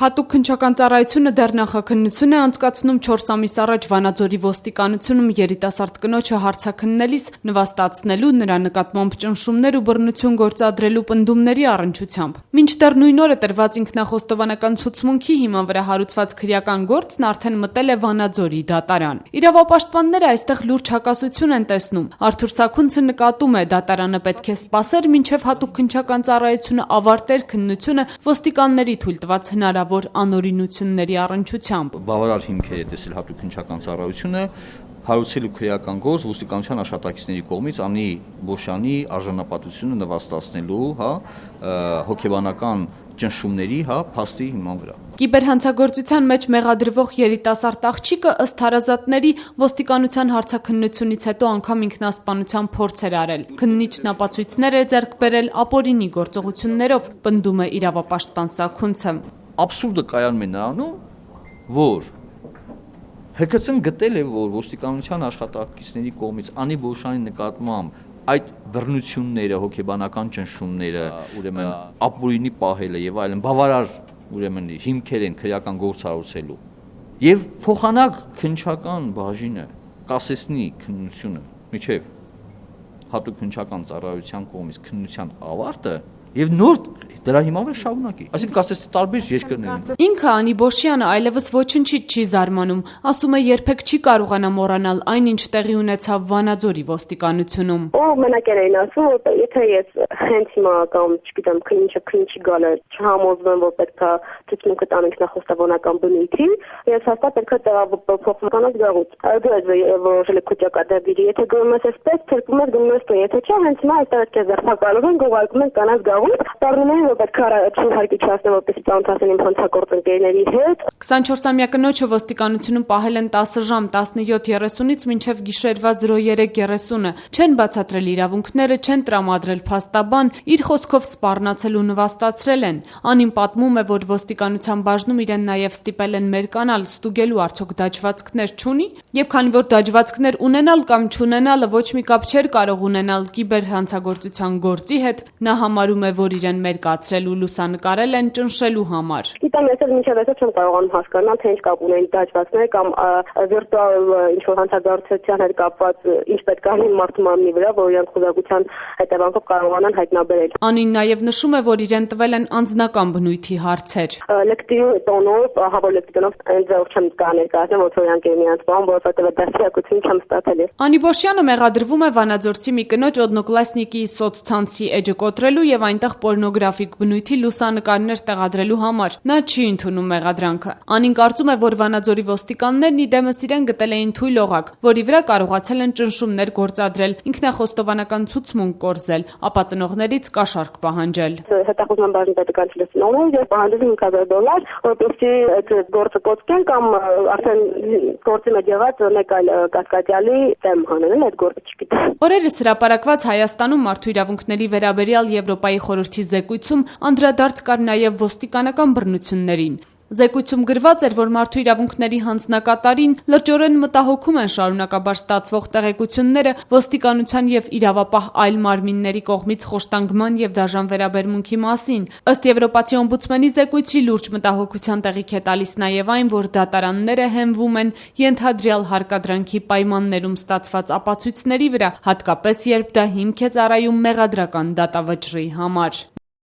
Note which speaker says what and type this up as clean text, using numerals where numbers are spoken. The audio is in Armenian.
Speaker 1: Հատուկ քննչական ծառայությունը դեռ նախաքննություն է անցկացնում 4 ամիս առաջ Վանաձորի ոստիկանությունում երիտասարդ կնոջը հարցաքննելիս նվաստացնելու, նրա նկատմամբ ճնշումներ ու բռնություն գործադրելու պնդումների առնչությամբ։ Մինչդեռ նույն օրը տրված ինքնախոստովանական ցուցմունքի հիման վրա հարուցված քրեական գործն արդեն մտել է Վանաձորի դատարան։ Իրավապաշտպանները այստեղ լուրջ հակասություն են տեսնում։ Արթուր Սաքունցը նկատում է, դատարանը պետք է սպասեր, մինչև հատուկ քննչական ծառայությունը ավարտեր քննությունը ոստիկանների թույլ տված հնարավոր անօրինությունների առնչությամբ։
Speaker 2: Բավարար հիմքեր է տեսել հատուկ քննչական ծառայությունը հարուցելու քրեական գործ ոստիկանության աշխատակիցների կողմից Անի Բոշյանի արժանապատվությունը նվաստացնելու, հոգեբանական ճնշումների, փաստի հիման վրա։
Speaker 1: Կիբերհանցագործության մեջ մեղադրվող երիտասարդ աղջիկը ըստ հարազատների ոստիկանության հարցաքննությունից հետո անգամ ինքնասպանության փորձ էր արել։ Քննիչն ապացույցներ է ձեռք բերել ապօրինի գործողություններով, պնդում է իրավապաշտպան Սաքունցը։
Speaker 2: Աբսուրդը կայանում է նրանում, որ ՀԿՑ-ն գտել է, որ ոստիկանության աշխատակիցների կողմից Անի Բոշյանի նկատմամբ այդ բռնությունները, հոգեբանական ճնշումները, ուրեմն ապօրինի պահելը եւ այլն բավարար ուրեմն հիմքեր են քրեական գործ հարուցելու եւ փոխանակ քննչական բաժինը կասեցնի քննությունը միջև հատուկ քննչական ծառայության կողմից քննության ավարտը եւ նոր դրա հիման վրա շարունակի։ Այսինքն կարծես թե տարբեր երկրներ են։
Speaker 1: Ինքը Անի Բոշյանը այլևս ոչնչից չի զարմանում, ասում է երբեք չի կարողանա մոռանալ այն, ինչ տեղի ունեցավ Վանաձորի ոստիկանությունում։
Speaker 3: Մենակ էին ասում, որ եթե ես հենց հիմա կամ չգիտեմ քննիչի գալը չհամոզվեմ, որ պետքա ցուցմունքը տան ինքնախոստովանական բնույթի, ես հաստատ պետքա տեղափոխականած գաղութ։ Դա է որոշել քոճակատաբիրի։ Եթե գնում ես այսպես, թերքում ես գնում ես տո, եթե չէ, հենց հիմա այստեղ է ձերբակալում են, գողարկում են կանանց գաղութ, տառնում են, որ պետքա չհարկի չասնեմ, որպեսզի ծանոթացնեն իմ հանցագործ ընկերների հետ։
Speaker 1: 24-ամյա կնոջը ոստիկանությունում պահել են 10 ժամ 17:30-ից մինչև գիշերվա 03:30-ը։ Չեն բացատրել իրավունքները, չեն տրամադրել փաստաբան, իր խոսքով սպառնացել ու նվաստացրել են։ Անին պատմում է, որ ոստիկանության բաժնում իրեն նաև ստիպել են մերկանալ, ստուգելու արդյոք դաջվածքներ չունի, եւ քանի որ դաջվածքներ ունենալ կամ չունենալը ոչ մի կապ չէր կարող ունենալ կիբերհանցագործության գործի հետ, նա համարում է, որ իրեն մերկացրել ու լուսանկարել են ճնշելու համար։
Speaker 3: Գիտեմ, ես էլ մինչև այսօր չեմ կարողանում հասկանալ, թե ինչ կապ ունեն դաջվածքները կամ վիրտուալ ինչ-որ հանցագործության հետ կապված ինչ պետք է լինի մարդու մարմնի վրա, որ իրենք խոզակության հետևանքով կարողանան հայտնաբերել։
Speaker 1: Անին նաև նշում է, որ իրեն տվել են անձնական բնույթի հարցեր։
Speaker 3: Լեկտիվ տոնով, ահավոր լեկտիվով այնձով չեմ ներկայացնում, որ իրանք են իրանք բան, որովհետև դասյակություն չեմ ստացել։
Speaker 1: Անի Բոշյանը մեղադրվում է Վանաձորցի մի կնոջ օդնոկլասնիկի սոցցանցի էջը կոտրելու եւ այնտեղ պորնոգրաֆիկ բնույթի լուսանկարներ տեղադրելու համար։ Նա չի ընդունում մեղադրանքը։ Անին կարծում է, որ Վանաձորի ոստիկաններն իդեմս իրեն գտել էին թույլ օղակ, որի վրա կարողացել են ճնշումներ գործադրել, ինքնախոստովանական ցուցմունք կորզել, ապա ծնողներից կաշառք պահանջել։
Speaker 3: Հետախուզման բաժնի պետական լուսնողներ եւ պահանջել $5,000, որպեսզի այդ գործը կոչեն կամ արդեն գործի մեջ եղած մեկ այլ կասկադյալի դեմ հանեն այդ գործը չգիտեմ։
Speaker 1: Օրերս հրապարակված Հայաստանում մարդու իրավունքների վերաբերյալ Եվրոպայի խորհրդի զեկույցում անդրադարձ կար նաև ոստիկանական բռնություններին։ Զեկույցում գրված էր, որ մարդու իրավունքների հանձնակատարին լրջորեն մտահոգում են շարունակաբար ստացվող տեղեկությունները ոստիկանության եւ իրավապահ այլ մարմինների կողմից խոշտանգման եւ դաժան վերաբերմունքի մասին։ Ըստ Եվրոպացի օմբուդսմենի զեկույցի լուրջ մտահոգության տեղիք է տալիս նաեւ այն, որ դատարանները հենվում են ենթադրյալ հարկադրանքի պայմաններում ստացված ապացույցների վրա, հատկապես երբ դա հիմք է ծառայում մեղադրական դատավճռի համար։